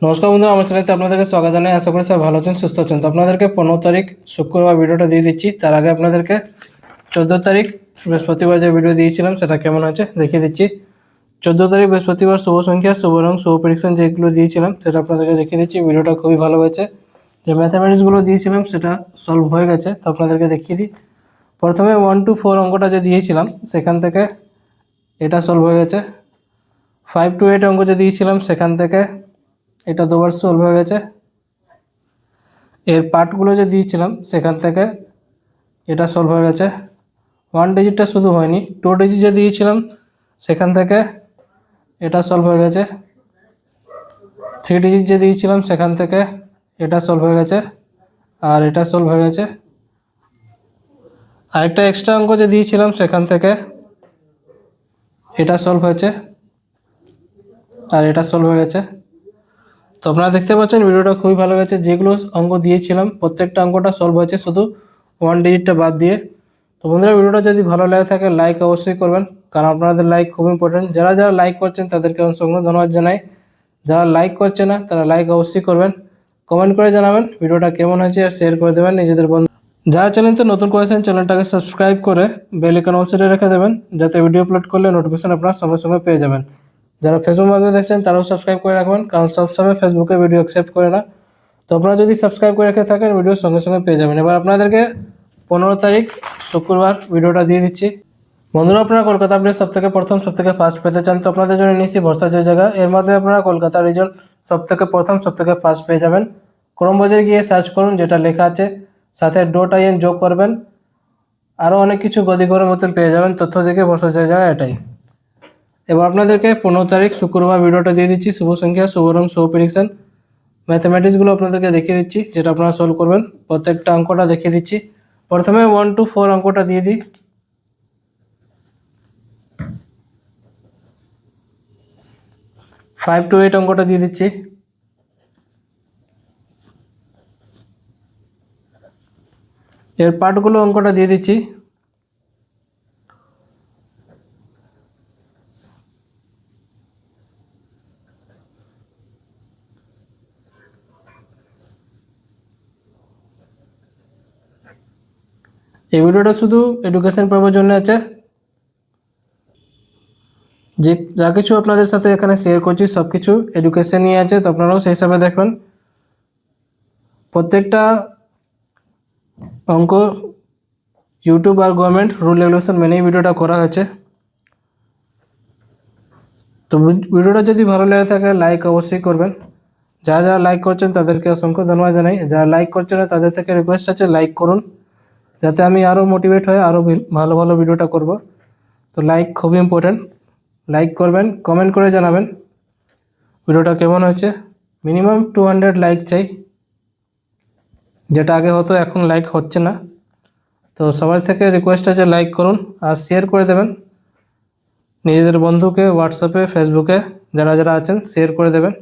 নমস্কার বন্ধুরা, আমার চ্যানেলে আপনাদেরকে স্বাগত জানাই। আশা করি সবাই ভালো আছেন, সুস্থ আছেন। তো আপনাদেরকে 15 তারিখ শুক্রবার ভিডিওটা দিয়ে দিচ্ছি। তার আগে আপনাদেরকে 14 তারিখ বৃহস্পতিবার যে ভিডিও দিয়েছিলাম সেটা কেমন হয়েছে দেখিয়ে দিচ্ছি। 14 তারিখ বৃহস্পতিবার শুভ সংখ্যা, শুভ রং, শুভ প্রেডিকশন যেগুলো দিয়েছিলাম সেটা আপনাদেরকে দেখিয়ে দিচ্ছি। ভিডিওটা খুবই ভালো হয়েছে। যে ম্যাথামেটিক্সগুলো দিয়েছিলাম সেটা সলভ হয়ে গেছে, তো আপনাদেরকে দেখিয়ে দিই। প্রথমে 1 to 4 অঙ্কটা যে দিয়েছিলাম সেখান থেকে এটা সলভ হয়ে গেছে। 5 to 8 অঙ্ক যে দিয়েছিলাম সেখান থেকে এটা দুবার সলভ হয়ে গেছে। এর পার্টগুলো যে দিয়েছিলাম সেখান থেকে এটা সলভ হয়ে গেছে। 1 ডিজিটটা শুধু হয়নি, 2 ডিজিট যে দিয়েছিলাম সেখান থেকে এটা সলভ হয়ে গেছে। 3 ডিজিট যে দিয়েছিলাম সেখান থেকে এটা সলভ হয়ে গেছে, আর এটা সলভ হয়ে গেছে। আরেকটা এক্সট্রা অঙ্ক যে দিয়েছিলাম সেখান থেকে এটা সলভ হয়েছে, আর এটা সলভ হয়ে গেছে। তো আপনারা দেখতে পাচ্ছেন ভিডিওটা খুবই ভালো হয়েছে। যেগুলো অঙ্ক দিয়েছিলাম প্রত্যেকটা অঙ্কটা সলভ হয়েছে, শুধু 1 ডিজিটটা বাদ দিয়ে। তো বন্ধুরা, ভিডিওটা যদি ভালো লাগে থাকে লাইক অবশ্যই করবেন, কারণ আপনাদের লাইক খুব ইম্পর্টেন্ট। যারা যারা লাইক করছেন তাদেরকে অসংখ্য ধন্যবাদ জানাই। যারা লাইক করছে না তারা লাইক অবশ্যই করবেন। কমেন্ট করে জানাবেন ভিডিওটা কেমন হয়েছে, আর শেয়ার করে দেবেন নিজেদের বন্ধু। যারা চ্যানেলতে নতুন করেছেন চ্যানেলটাকে সাবস্ক্রাইব করে বেল আইকন অল সেটে রেখে দেবেন, যাতে ভিডিও আপলোড করলে নোটিফিকেশন আপনারা সঙ্গে সঙ্গে পেয়ে যাবেন। যারা ফেসবুক মাধ্যমে দেখছেন তারাও সাবস্ক্রাইব করে রাখবেন, কারণ সবসময় ফেসবুকে ভিডিও অ্যাকসেপ্ট করে না। তো আপনারা যদি সাবস্ক্রাইব করে রেখে থাকেন ভিডিও সঙ্গে সঙ্গে পেয়ে যাবেন। এবার আপনাদেরকে 15 তারিখ শুক্রবার ভিডিওটা দিয়ে দিচ্ছি। বন্ধুরা, আপনারা কলকাতা আপডেট সবথেকে প্রথম সবথেকে ফার্স্ট পেতে চান তো আপনাদের জন্য নিচ্ছি ভরসা যে জায়গা। এর মাধ্যমে আপনারা কলকাতা রিজন সবথেকে প্রথম সবথেকে ফার্স্ট পেয়ে যাবেন। ক্রোম বাজারে গিয়ে সার্চ করুন, যেটা লেখা আছে সাথে .in যোগ করবেন, আরও অনেক কিছু গদিঘরের মতন পেয়ে যাবেন। তথ্য থেকে ভরসা যে জায়গা এটাই। এবার আপনাদেরকে 15 তারিখ শুক্রবার ভিডিওটা দিয়ে দিচ্ছি। শুভ সংখ্যা, শুভ রং, শুভ প্রেডিকশন ম্যাথামেটিক্সগুলো আপনাদেরকে দেখিয়ে দিচ্ছি, যেটা আপনারা সলভ করবেন। প্রত্যেকটা অঙ্কটা দেখিয়ে দিচ্ছি। প্রথমে 1 to 4 অঙ্কটা দিয়ে দিই। 5 to 8 অঙ্কটা দিয়ে দিচ্ছি। এর পার্টগুলো অঙ্কটা দিয়ে দিচ্ছি। এই ভিডিওটা শুধু এডুকেশন পারপাসের জন্য আছে। যে যা কিছু আপনাদের সাথে এখানে শেয়ার করছি সব কিছু এডুকেশন নিয়ে আছে, তো আপনারাও সেই হিসাবে দেখবেন। প্রত্যেকটা অঙ্ক ইউটিউব আর গভর্নমেন্ট রুল রেগুলেশন মেনেই ভিডিওটা করা হয়েছে। তো ভিডিওটা যদি ভালো লেগে থাকে লাইক অবশ্যই করবেন। যারা যারা লাইক করছেন তাদেরকে অসংখ্য ধন্যবাদ জানাই। যারা লাইক করছেন না তাদের থেকে রিকোয়েস্ট আছে লাইক করুন, যাতে আমি আরও মোটিভেট হয়ে আরও ভালো ভালো ভিডিওটা করব। তো লাইক খুবই ইম্পর্ট্যান্ট। লাইক করবেন, কমেন্ট করে জানাবেন ভিডিওটা কেমন হয়েছে। মিনিমাম 200 লাইক চাই, যেটা আগে হতো এখন লাইক হচ্ছে না। তো সবার থেকে রিকোয়েস্ট আছে লাইক করুন আর শেয়ার করে দেবেন নিজেদের বন্ধুকে, হোয়াটসঅ্যাপে, ফেসবুকে যারা যারা আছেন শেয়ার করে দেবেন।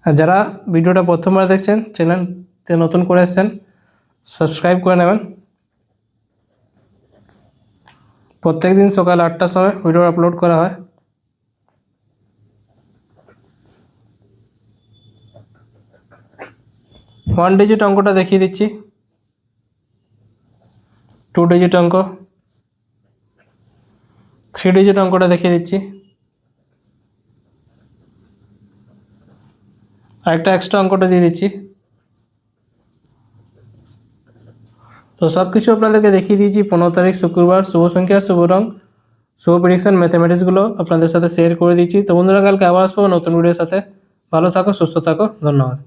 আর যারা ভিডিওটা প্রথমবার দেখছেন, চ্যানেলতে নতুন করে এসেছেন, সাবস্ক্রাইব করে নেবেন। প্রত্যেক দিন সকাল 8টার সময় ভিডিও আপলোড করা হয়। ওয়ান ডিজিট অঙ্কটা দেখিয়ে দিচ্ছি। 2 ডিজিট অঙ্ক, 3 ডিজিট অঙ্কটা দেখিয়ে দিচ্ছি। আরেকটা এক্সট্রা অঙ্কটা দিয়ে দিচ্ছি। তো সব কিছু আপনাদেরকে দেখিয়ে দিয়েছি। 15 তারিখ শুক্রবার শুভ সংখ্যা, শুভ রং, শুভ প্রেডিকশন ম্যাথামেটিক্সগুলো আপনাদের সাথে শেয়ার করে দিচ্ছি। তো বন্ধুরা, কালকে আবার আসবো নতুন ভিডিওর সাথে। ভালো থাকো, সুস্থ থাকো, ধন্যবাদ।